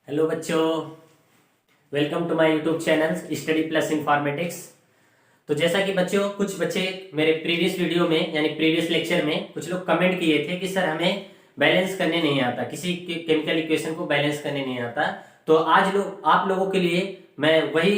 Hello बच्चों, welcome to my YouTube channel study plus informatics. तो जैसा कि बच्चों कुछ बच्चे मेरे प्रीवियस वीडियो में यानी प्रीवियस लेक्चर में कुछ लोग कमेंट किए थे कि सर हमें बैलेंस करने नहीं आता, किसी केमिकल इक्वेशन को बैलेंस करने नहीं आता। तो आज आप लोगों के लिए मैं वही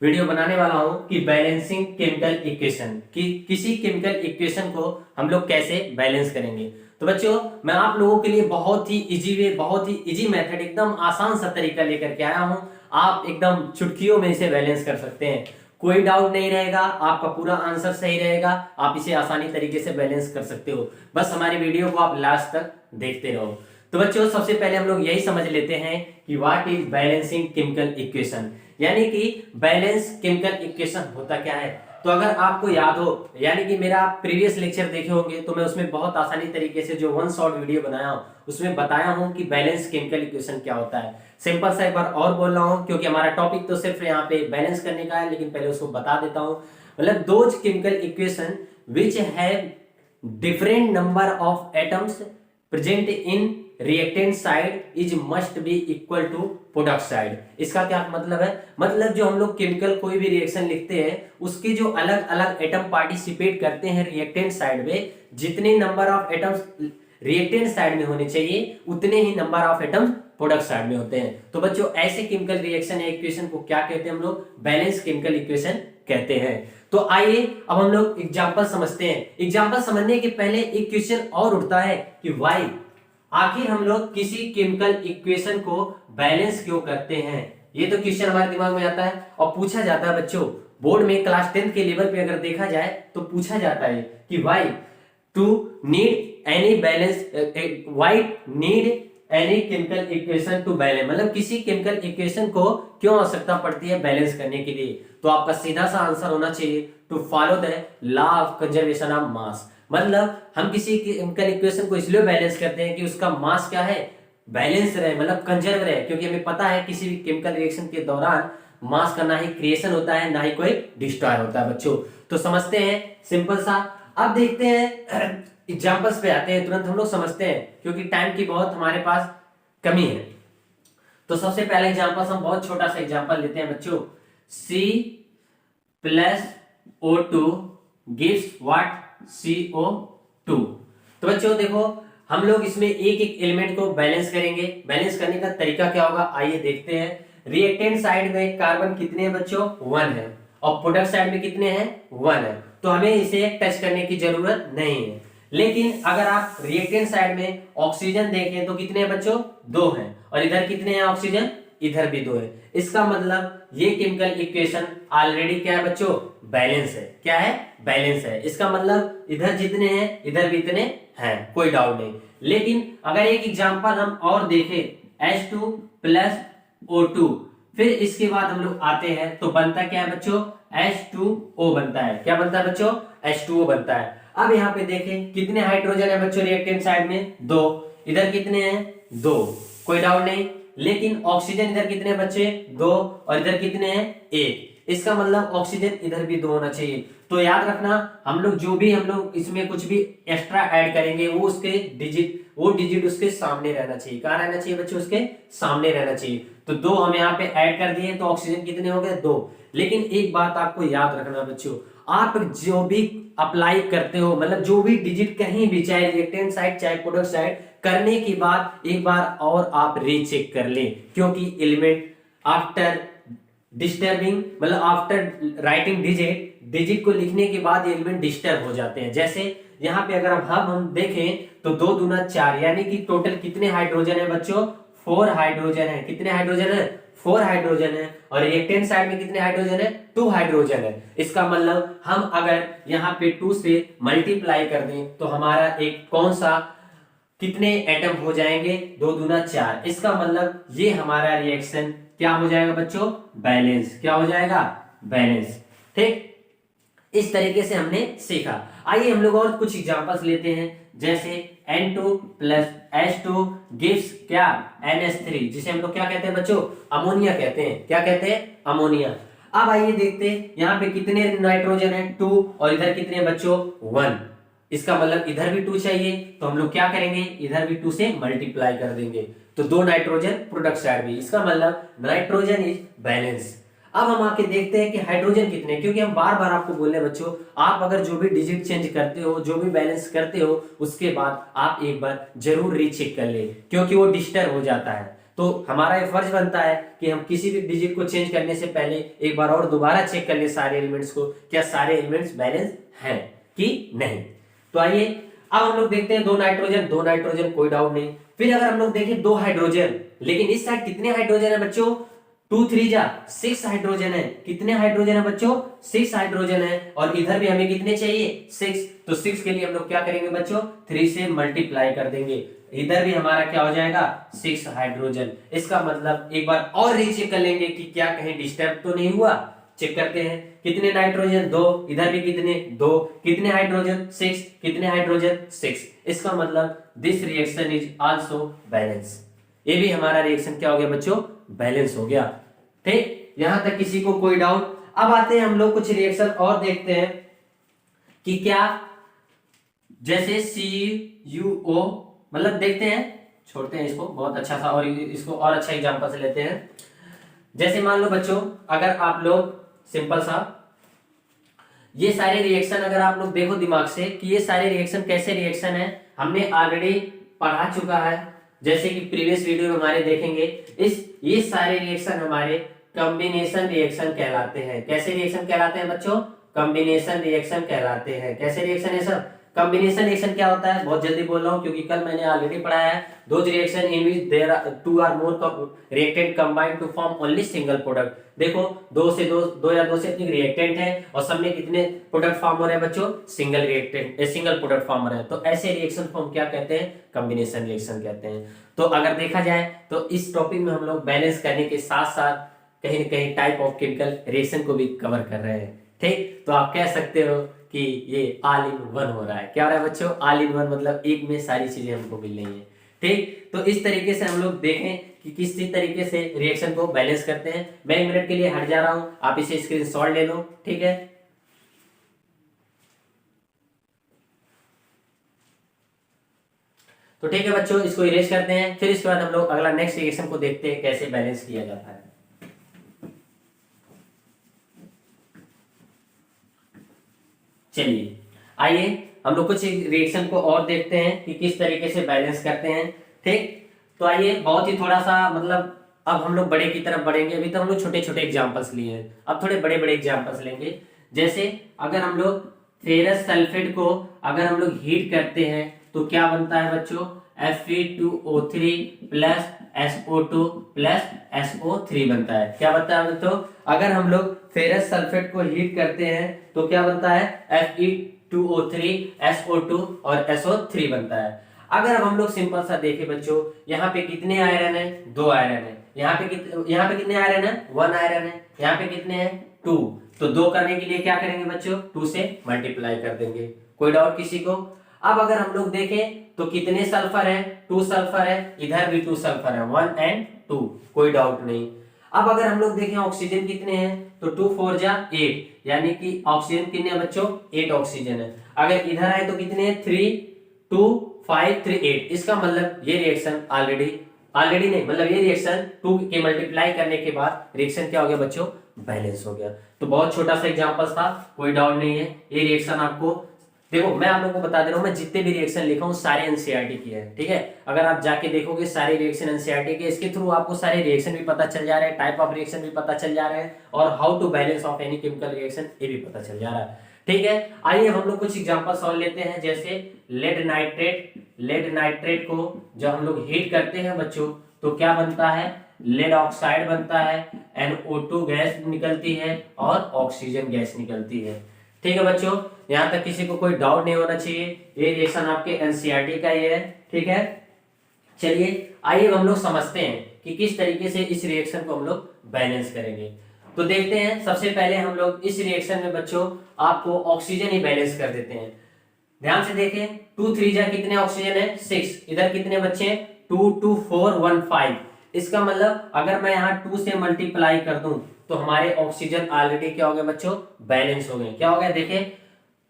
वीडियो बनाने वाला हूं कि बैलेंसिंग केमिकल इक्वेशन, कि किसी केमिकल इक्वेशन को हम लोग कैसे बैलेंस करेंगे। तो बच्चों मैं आप लोगों के लिए बहुत ही इजी वे, बहुत ही इजी मेथड, एकदम आसान सा तरीका लेकर के आया हूं। आप एकदम चुटकियों में इसे बैलेंस कर सकते हैं, कोई डाउट नहीं रहेगा, आपका पूरा आंसर सही रहेगा, आप इसे आसानी तरीके से बैलेंस कर सकते हो। बस हमारी वीडियो को आप लास्ट तक देखते रहो। तो बच्चों सबसे पहले हम लोग यही समझ लेते हैं कि what is balancing chemical equation, यानी कि बैलेंस केमिकल इक्वेशन होता क्या है। तो अगर आपको याद हो, यानी कि मेरा आप प्रीवियस लेक्चर देखे होंगे, तो मैं उसमें बहुत आसानी तरीके से जो वन शॉट वीडियो बनाया हूं उसमें बताया हूं कि बैलेंस केमिकल इक्वेशन क्या होता है। सिंपल सा एक बार और बोल रहा हूं क्योंकि हमारा टॉपिक तो सिर्फ यहाँ पे बैलेंस करने का है, लेकिन पहले उसको बता देता हूं। मतलब those chemical equation which have different number of atoms present in reactant side is must be equal to product side. इसका क्या मतलब है? मतलब जो हम लोग केमिकल कोई भी रिएक्शन लिखते हैं उसके जो अलग अलग एटम पार्टिसिपेट करते हैं रिएक्टेंट साइड में, जितने number of atoms reactant side में होने चाहिए उतने ही number of atoms product side में होते हैं। तो बच्चों ऐसे केमिकल रिएक्शन या इक्वेशन को क्या कहते हैं? हम लोग बैलेंस केमिकल इक्वेशन कहते हैं। तो आइए अब हम लोग एग्जांपल समझते हैं। एग्जांपल समझने के पहले एक क्वेश्चन और उठता है कि व्हाई, आखिर हम लोग किसी केमिकल इक्वेशन को बैलेंस क्यों करते हैं। ये तो क्वेश्चन हमारे दिमाग में आता है और पूछा जाता है बच्चों बोर्ड में, क्लास 10 के लेवल पे अगर देखा जाए तो पूछा जाता है कि why to need any balance, why need any chemical equation to balance, मतलब किसी केमिकल इक्वेशन को क्यों आवश्यकता पड़ती है बैलेंस करने के लिए। तो आपका सीधा सा आंसर होना चाहिए to follow the law of conservation of mass. मतलब हम किसी केमिकल इक्वेशन को इसलिए बैलेंस करते हैं कि उसका मास क्या है, बैलेंस रहे, मतलब कंजर्व रहे। क्योंकि हमें पता है किसी भी केमिकल रिएक्शन के दौरान मास का ना ही क्रिएशन होता है ना ही कोई डिस्ट्रॉय होता है बच्चों। तो समझते हैं सिंपल सा। अब देखते हैं एग्जांपल्स पे आते हैं, तुरंत हम लोग समझते हैं क्योंकि टाइम की बहुत हमारे पास कमी है। तो सबसे पहला एग्जांपल हम बहुत छोटा सा एग्जांपल लेते हैं बच्चों। C plus O2 gives what? CO2। तो बच्चों देखो हम लोग इसमें एक एक एलिमेंट को बैलेंस करेंगे। बैलेंस करने का तरीका क्या होगा आइए देखते हैं। रिएक्टेंट साइड में कार्बन कितने हैं बच्चों? 1 है, और प्रोडक्ट साइड में कितने हैं? 1 है। तो हमें इसे टच करने की जरूरत नहीं है। लेकिन अगर आप रिएक्टेंट साइड में ऑक्सीजन देखें तो कितने हैं बच्चों? 2 हैं, और इधर कितने हैं ऑक्सीजन? इधर भी 2 है। इसका मतलब ये केमिकल इक्वेशन ऑलरेडी क्या है बच्चों? बैलेंस है। क्या है? बैलेंस है। इसका मतलब इधर जितने हैं इधर भी इतने हैं, कोई डाउट नहीं। लेकिन अगर एक एग्जांपल हम और देखें H2 प्लस O2, फिर इसके बाद हम लोग आते हैं तो बनता क्या है बच्चों? H2O बनता है। क्या बनता है बच्चों? H2O बनता है। अब यहाँ पे देखें कितने हाइड्रोजन है बच्चों रिएक्टेंट साइड में? 2। इधर कितने हैं? 2, कोई डाउट नहीं। लेकिन ऑक्सीजन इधर कितने बच्चे? 2, और इधर कितने हैं? 1। इसका मतलब ऑक्सीजन इधर भी 2 होना चाहिए। तो याद रखना हम लोग इसमें कुछ भी एक्स्ट्रा ऐड करेंगे वो उसके डिजिट उसके सामने रहना चाहिए। कहाँ रहना चाहिए बच्चों? उसके सामने रहना चाहिए। तो 2 हम यहाँ पे ऐड कर दिए तो ऑक्सीजन कितने हो गए? 2। लेकिन एक बात आपको याद रखना बच्चों, आप जो भी अप्लाई करते हो, मतलब जो भी डिजिट कहीं भी, चाहे रिएक्टेंट साइड चाहे प्रोडक्ट साइड, करने के बाद एक बार और आप रीचेक कर लें, क्योंकि एलिमेंट आफ्टर डिस्टर्बिंग, मतलब आफ्टर राइटिंग डिजिट को लिखने के बाद एलिमेंट डिस्टर्ब हो जाते हैं। जैसे यहाँ पे अगर हम देखें तो 2 दूना 4, यानी कि टोटल कितने हाइड्रोजन है बच्चों? 4 हाइड्रोजन है। कितने हाइड्रोजन है? 4 हाइड्रोजन है। और रिएक्टेंट साइड में कितने हाइड्रोजन है? 2 हाइड्रोजन है। इसका मतलब हम अगर यहाँ पे 2 से मल्टीप्लाई कर दें तो हमारा एक कौन सा कितने एटम हो जाएंगे? 2 दूना 4। इसका मतलब ये हमारा रिएक्शन क्या हो जाएगा बच्चों? बैलेंस। क्या हो जाएगा? बैलेंस। ठीक, इस तरीके से हमने सीखा। आइए हम लोग और कुछ एग्जांपल्स लेते हैं। जैसे N2 प्लस H2 गिव्स क्या? NH3, जिसे हम लोग क्या कहते हैं बच्चों? अमोनिया कहते हैं। क्या कहते हैं? अमोनिया। अब आइए देखते हैं यहाँ पे कितने नाइट्रोजन है? 2, और इधर कितने बच्चों? 1। इसका मतलब इधर भी 2 चाहिए, तो हम लोग क्या करेंगे, इधर भी 2 से मल्टीप्लाई कर देंगे, तो 2 नाइट्रोजन प्रोडक्ट साइड भी, इसका मतलब नाइट्रोजन इज बैलेंस। अब हम आके देखते हैं कि हाइड्रोजन कितने, क्योंकि हम बार बार आपको बोल रहे हैं बच्चों, आप अगर जो भी डिजिट चेंज करते हो, जो भी बैलेंस करते हो, उसके बाद आप एक बार जरूर रीचेक कर ले, क्योंकि वो डिस्टर्ब हो जाता है। तो हमारा ये फर्ज बनता है कि हम किसी भी डिजिट को चेंज करने से पहले एक बार और दोबारा चेक कर ले सारे एलिमेंट्स को, क्या सारे एलिमेंट्स बैलेंस हैं कि नहीं। तो आइए अब हम लोग देखते हैं 2 नाइट्रोजन, 2 नाइट्रोजन कोई डाउट नहीं। फिर अगर हम लोग देखें 2 हाइड्रोजन, लेकिन इस साइड कितने हाइड्रोजन है बच्चों, 2 3 जा 6 हाइड्रोजन है। कितने हाइड्रोजन है बच्चों, 6 हाइड्रोजन है, और इधर भी हमें कितने चाहिए, 6। तो 6 के लिए हम लोग क्या करेंगे बच्चों, 3 से मल्टीप्लाई कर देंगे, इधर भी हमारा क्या हो जाएगा 6 हाइड्रोजन। इसका मतलब एक बार और रीचेक कर लेंगे कि क्या कहीं डिस्टर्ब तो नहीं हुआ। चेक करते हैं, कितने नाइट्रोजन 2, इधर भी कितने 2, कितने हाइड्रोजन 6, कितने हाइड्रोजन 6। इसका मतलब this reaction is also balance, ये भी हमारा रिएक्शन क्या हो गया बच्चों, बैलेंस हो गया। ठीक, यहां तक किसी को कोई डाउट। अब आते हैं हम लोग कुछ रिएक्शन और देखते हैं कि क्या, जैसे CuO, मतलब देखते हैं, छोड़ते हैं इसको, बहुत अच्छा सा, और इसको और अच्छा एग्जांपल से लेते हैं। जैसे मान लो बच्चों, अगर आप लोग सिंपल सा ये सारे रिएक्शन अगर आप लोग देखो दिमाग से कि ये सारे रिएक्शन कैसे रिएक्शन है, हमने ऑलरेडी पढ़ा चुका है। जैसे कि प्रीवियस वीडियो में हमारे देखेंगे, ये सारे रिएक्शन हमारे कॉम्बिनेशन रिएक्शन कहलाते हैं। कैसे रिएक्शन कहलाते हैं बच्चों, कॉम्बिनेशन रिएक्शन कहलाते हैं। कैसे रिएक्शन है सर, कॉम्बिनेशन रिएक्शन क्या होता है, बहुत जल्दी बोल रहा हूं क्योंकि कल मैंने ऑलरेडी पढ़ाया है। Those reaction in which there are 2 or more reactant combined to form only single product. देखो 2 या 2 से अधिक रिएक्टेंट है और सब में कितने प्रोडक्ट फॉर्म हो रहे हैं बच्चों, single reactant, single product form हो रहे हैं। तो ऐसे रिएक्शन को हम क्या कहते हैं, कॉम्बिनेशन रिएक्शन कहते हैं। तो अगर देखा जाए तो इस टॉपिक में हम लोग बैलेंस करने के साथ साथ कहीं न कहीं टाइप ऑफ केमिकल रिएक्शन को भी कवर कर रहे हैं। ठीक, तो आप कह सकते हो कि ये ऑल इन वन हो रहा है। क्या हो रहा है बच्चों, ऑल इन वन, मतलब एक में सारी चीजें हमको मिल रही है। ठीक, तो इस तरीके से हम लोग देखें कि किस तरीके से रिएक्शन को बैलेंस करते हैं। मैं 1 मिनट के लिए हट जा रहा हूं, आप इसे स्क्रीनशॉट ले लो। ठीक है, तो ठीक है बच्चों, इसको इरेज करते हैं, फिर इसके बाद हम लोग अगला नेक्स्ट रिएक्शन को देखते हैं कैसे बैलेंस किया जाता है। चलिए आइए हम लोग कुछ रिएक्शन को और देखते हैं कि किस तरीके से बैलेंस करते हैं। ठीक, तो आइए बहुत ही थोड़ा सा, मतलब अब हम लोग बड़े की तरफ बढ़ेंगे। अभी तो हम लोग छोटे छोटे एग्जांपल्स लिए हैं, अब थोड़े बड़े बड़े एग्जांपल्स लेंगे। जैसे अगर हम लोग फेरस सल्फेट को अगर हम लोग हीट करते हैं तो क्या बनता है बच्चों, Fe2O3 plus SO2 plus SO3 बनता है। क्या बनता है बच्चों, अगर हम लोग फेरस सल्फेट को हीट करते हैं तो क्या बनता है, Fe2O3 SO2 और SO3 बनता है। अगर अब हम लोग सिंपल सा देखें बच्चों, यहाँ पे कितने आयरन है, 2 आयरन है। यहाँ पे कितने आयरन है, 1 आयरन है। यहाँ पे कितने हैं, 2। तो 2 करने के लिए क्या करेंगे बच्चों, 2 से मल्टीप्लाई कर देंगे। कोई डाउट किसी को। अब अगर हम लोग देखें तो कितने सल्फर है, 2 सल्फर है, इधर भी 2 सल्फर है, 1 and 2, कोई डाउट नहीं। अब अगर हम लोग देखें ऑक्सीजन कितने हैं, तो 2 4 जा 8, यानी कि ऑक्सीजन कितने हैं बच्चों, 8 ऑक्सीजन है। अगर इधर आए तो कितने हैं, 3 2 5 3 8। इसका मतलब ये रिएक्शन ऑलरेडी नहीं, मतलब ये रिएक्शन 2 के मल्टीप्लाई करने के बाद रिएक्शन क्या हो गया बच्चों, बैलेंस हो गया। तो बहुत छोटा सा एग्जांपल था, कोई डाउट नहीं है। ये रिएक्शन आपको देखो, मैं आप लोगों को बता दे रहा हूं, मैं जितने भी रिएक्शन लिखा हूं सारे एनसीईआरटी की है। ठीक है, अगर आप जाके देखोगे सारे रिएक्शन एनसीईआरटी के, इसके थ्रू आपको सारे रिएक्शन भी पता चल जा रहे हैं, टाइप ऑफ रिएक्शन भी पता चल जा रहे हैं, और how to balance of any chemical reaction ये भी पता चल जा रहा है। ठीक है, आइए हम लोग कुछ एग्जांपल सॉल्व लेते हैं। जैसे लेड नाइट्रेट को जब हम लोग हीट करते हैं बच्चों तो क्या बनता है, लेड ऑक्साइड बनता है, NO2 गैस निकलती है और ऑक्सीजन गैस निकलती है। ठीक है बच्चों, यहां तक किसी को कोई डाउट नहीं होना चाहिए। ये रिएक्शन आपके एनसीईआरटी का ही है। ठीक है, चलिए आइए हम लोग समझते हैं कि किस तरीके से इस रिएक्शन को हम लोग बैलेंस करेंगे। तो देखते हैं, सबसे पहले हम लोग इस रिएक्शन में बच्चों आपको ऑक्सीजन ही बैलेंस कर देते हैं। ध्यान से देखें, 2 3 जा कितने ऑक्सीजन है, 6। इधर कितने बच्चे हैं, 2 2 4 1 5। इसका मतलब अगर मैं यहाँ 2 से मल्टीप्लाई कर दूं तो हमारे ऑक्सीजन ऑलरेडी क्या हो गए बच्चों, बैलेंस हो गए। क्या हो गया, देखें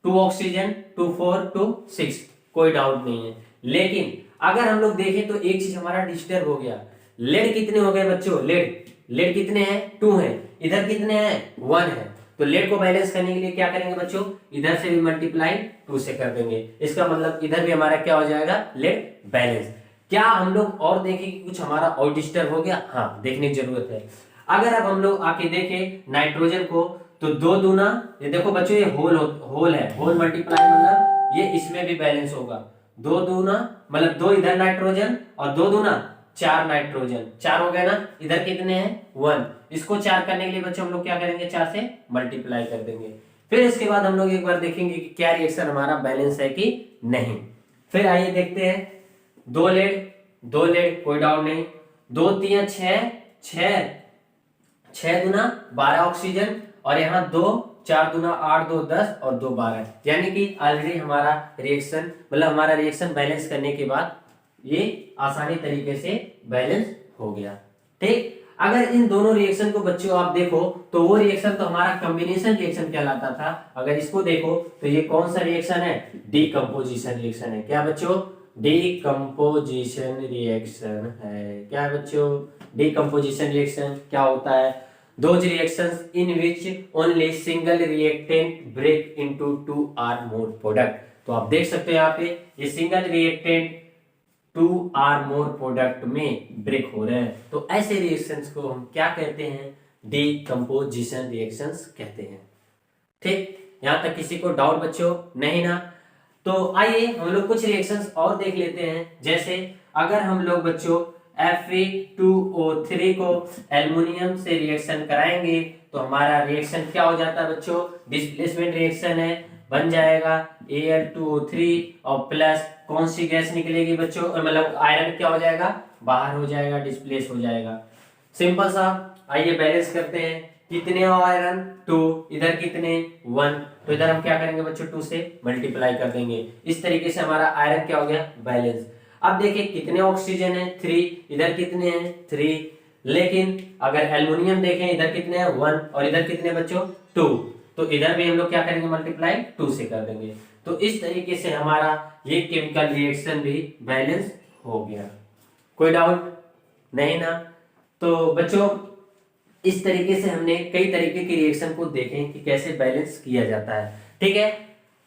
2 ऑक्सीजन 2 4 2 6, कोई डाउट नहीं है। लेकिन अगर हम लोग देखें तो एक चीज हमारा डिस्टर्ब हो गया। लेड कितने हो गए बच्चों? लेड कितने हैं? 2 हैं। इधर कितने हैं? 1 है। तो लेड को बैलेंस करने के लिए क्या करेंगे बच्चों? इधर से भी मल्टीप्लाई 2 से कर देंगे। इसका मतलब इधर भी हमारा क्या हो जाएगा? लेड बैलेंस। क्या हम लोग और देखें कि कुछ हमारा और डिस्टर्ब हो गया? हाँ, देखने की जरूरत है। अगर अब हम लोग आके देखें नाइट्रोजन को, तो 2 दूना, ये देखो बच्चों ये होल है, होल मल्टीप्लाई मतलब ये इसमें भी बैलेंस होगा। 2 दूना मतलब 2 इधर नाइट्रोजन और 2 दूना 4 नाइट्रोजन, 4 हो गए ना। इधर कितने हैं? 1। इसको 4 करने के लिए बच्चों हम लोग क्या करेंगे? 4 से मल्टीप्लाई कर देंगे। फिर इसके बाद हम लोग एक बार देखेंगे कि क्या रिएक्शन हमारा बैलेंस है कि नहीं। फिर आइए देखते हैं। 2 लेड कोई डाउट नहीं। 2 3 6 दूना 12 ऑक्सीजन, और यहाँ 2 4 दूना 8 2 10 और 2 12, यानी कि ऑलरेडी हमारा रिएक्शन मतलब हमारा रिएक्शन बैलेंस करने के बाद ये आसानी तरीके से बैलेंस हो गया। ठीक। अगर इन दोनों रिएक्शन को बच्चों आप देखो तो वो रिएक्शन तो हमारा कॉम्बिनेशन रिएक्शन कहलाता था। अगर इसको देखो तो ये कौन सा रिएक्शन है? डीकंपोजिशन रिएक्शन है। क्या बच्चों? डीकंपोजिशन रिएक्शन है। क्या है बच्चों? डीकंपोजिशन रिएक्शन क्या होता है? Those reactions in which only single reactant break into 2 or more product। तो आप देख सकते हो यहाँ पे ये single reactant 2 or more product में ब्रेक हो रहे हैं। तो ऐसे रिएक्शंस को हम क्या कहते हैं? डीकंपोजिशन रिएक्शंस कहते हैं। ठीक, यहां तक किसी को डाउट बच्चों नहीं ना? तो आइए हम लोग कुछ रिएक्शंस और देख लेते हैं। जैसे अगर हम लोग बच्चों Fe2O3 को एल्युमिनियम से रिएक्शन कराएंगे तो हमारा रिएक्शन क्या हो जाता है बच्चों? डिस्प्लेसमेंट रिएक्शन है, बन जाएगा Al2O3 और प्लस कौन सी गैस निकलेगी बच्चों? मतलब आयरन क्या हो जाएगा? बाहर हो जाएगा, डिस्प्लेस हो जाएगा। सिंपल सा। आइए बैलेंस करते हैं। कितने आयरन? 2। इधर कितने? 1। तो इधर हम क्या करेंगे बच्चों? 2 से मल्टीप्लाई कर देंगे। इस तरीके से हमारा आयरन क्या हो गया? बैलेंस। अब देखिए कितने ऑक्सीजन है? 3। इधर कितने हैं? 3। लेकिन अगर एल्युमिनियम देखें इधर कितने हैं? 1 और इधर कितने बच्चों? 2। तो इधर भी हम लोग क्या करेंगे? मल्टीप्लाई 2 से कर देंगे। तो इस तरीके से हमारा ये केमिकल रिएक्शन भी बैलेंस हो गया। कोई डाउट नहीं ना? तो बच्चों इस तरीके से हमने कई तरीके के रिएक्शन को देखे कि कैसे बैलेंस किया जाता है। ठीक है,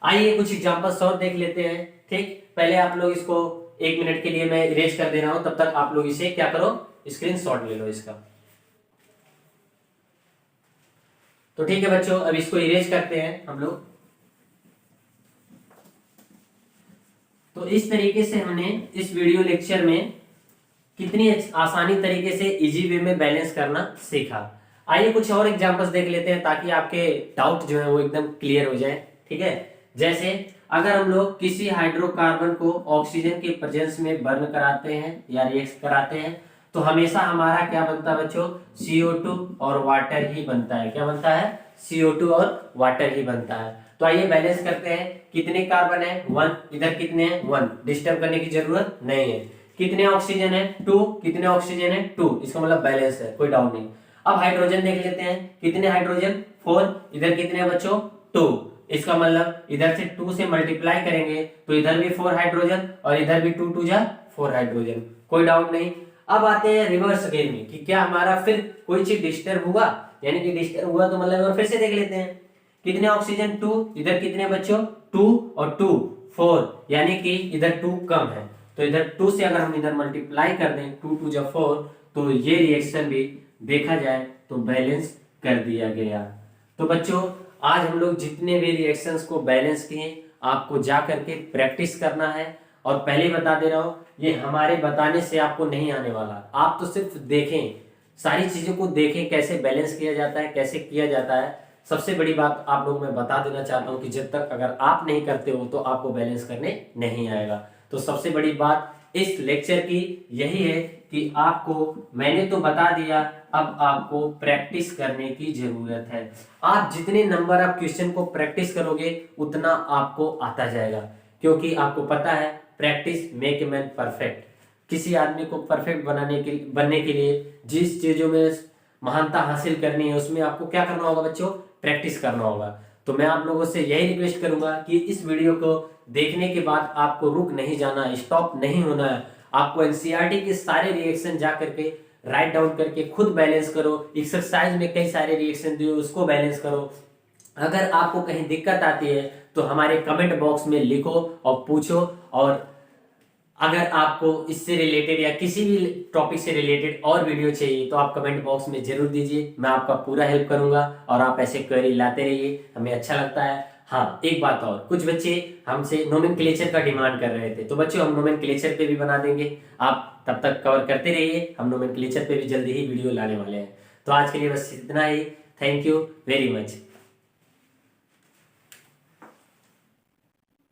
आइए कुछ एग्जांपल्स और देख लेते हैं। ठीक, पहले आप लोग इसको 1 मिनट के लिए मैं इरेज कर दे रहा हूं, तब तक आप लोग इसे क्या करो? स्क्रीनशॉट ले लो इसका। तो ठीक है बच्चों, अब इसको इरेज करते हैं हम लोग। तो इस तरीके से हमने इस वीडियो लेक्चर में कितनी आसानी तरीके से इजी वे में बैलेंस करना सीखा। आइए कुछ और एग्जांपल्स देख लेते हैं ताकि आपके डाउट जो है वो एकदम क्लियर हो जाए। ठीक है, जैसे अगर हम लोग किसी हाइड्रोकार्बन को ऑक्सीजन के प्रेजेंस में बर्न कराते हैं या रिएक्ट कराते हैं तो हमेशा हमारा क्या बनता है बच्चों? CO2 और वाटर ही बनता है। क्या बनता है? CO2 और वाटर ही बनता है। तो आइए बैलेंस करते हैं। कितने कार्बन है? 1। इधर कितने हैं? 1। डिस्टर्ब करने की जरूरत नहीं है। कितने ऑक्सीजन है? 2। कितने ऑक्सीजन है? 2। इसका मतलब बैलेंस है, कोई डाउट नहीं। अब हाइड्रोजन देख लेते हैं। कितने हाइड्रोजन? 4। इधर कितने बच्चों? 2। इसका मतलब इधर से 2 से मल्टीप्लाई करेंगे तो इधर भी 4 हाइड्रोजन और इधर भी 2 2 जा 4 हाइड्रोजन, कोई डाउट नहीं। अब आते हैं रिवर्स गेम में कि क्या हमारा फिर कोई चीज डिस्टर्ब हुआ, यानी कि डिस्टर्ब हुआ तो मतलब फिर से देख लेते हैं। कितने ऑक्सीजन? 2। इधर कितने बच्चों? 2 और 2 4, यानी कि इधर 2 कम है। तो इधर 2 से अगर हम इधर मल्टीप्लाई कर दें 2 2 जा 4 तो ये रिएक्शन भी देखा जाए तो बैलेंस कर दिया गया। तो बच्चों आज हम लोग जितने भी रिएक्शंस को बैलेंस किए आपको जा करके प्रैक्टिस करना है। और पहले बता दे रहा हूं ये हमारे बताने से आपको नहीं आने वाला, आप तो सिर्फ देखें, सारी चीजों को देखें कैसे बैलेंस किया जाता है, कैसे किया जाता है। सबसे बड़ी बात आप लोग मैं बता देना चाहता हूं कि जब तक अगर आप नहीं करते हो तो आपको बैलेंस करने नहीं आएगा। तो सबसे बड़ी बात इस लेक्चर की यही है कि आपको मैंने तो बता दिया, अब आपको प्रैक्टिस करने की जरूरत है। आप जितने नंबर आप क्वेश्चन को प्रैक्टिस करोगे उतना आपको आता जाएगा, क्योंकि आपको पता है प्रैक्टिस मेक मैन परफेक्ट। किसी आदमी को परफेक्ट बनने के लिए जिस चीजों में महानता हासिल करनी है उसमें आपको क्या करना होगा बच्चों? प्रैक्टिस करना होगा। तो मैं आप लोगों से यही रिक्वेस्ट करूंगा कि इस वीडियो को देखने के बाद आपको रुक नहीं जाना है, स्टॉप नहीं होना है। आपको एनसीईआरटी के सारे रिएक्शन जा करके राइट डाउन करके खुद बैलेंस करो। एक्सरसाइज में कई सारे रिएक्शन दिए उसको बैलेंस करो। अगर आपको कहीं दिक्कत आती है तो हमारे कमेंट बॉक्स में लिखो और पूछो। और अगर आपको इससे रिलेटेड या किसी भी टॉपिक से रिलेटेड और वीडियो चाहिए तो आप कमेंट बॉक्स में जरूर दीजिए, मैं आपका पूरा हेल्प करूंगा। और आप ऐसे क्वेरी लाते रहिए, हमें अच्छा लगता है। हाँ, एक बात और, कुछ बच्चे हमसे नोमेनक्लेचर का डिमांड कर रहे थे, तो बच्चों हम नोमेनक्लेचर पे भी बना देंगे। आप तब तक कवर करते रहिए, हम नोमेनक्लेचर पे भी जल्दी ही वीडियो लाने वाले हैं। तो आज के लिए बस इतना ही। Thank you very much.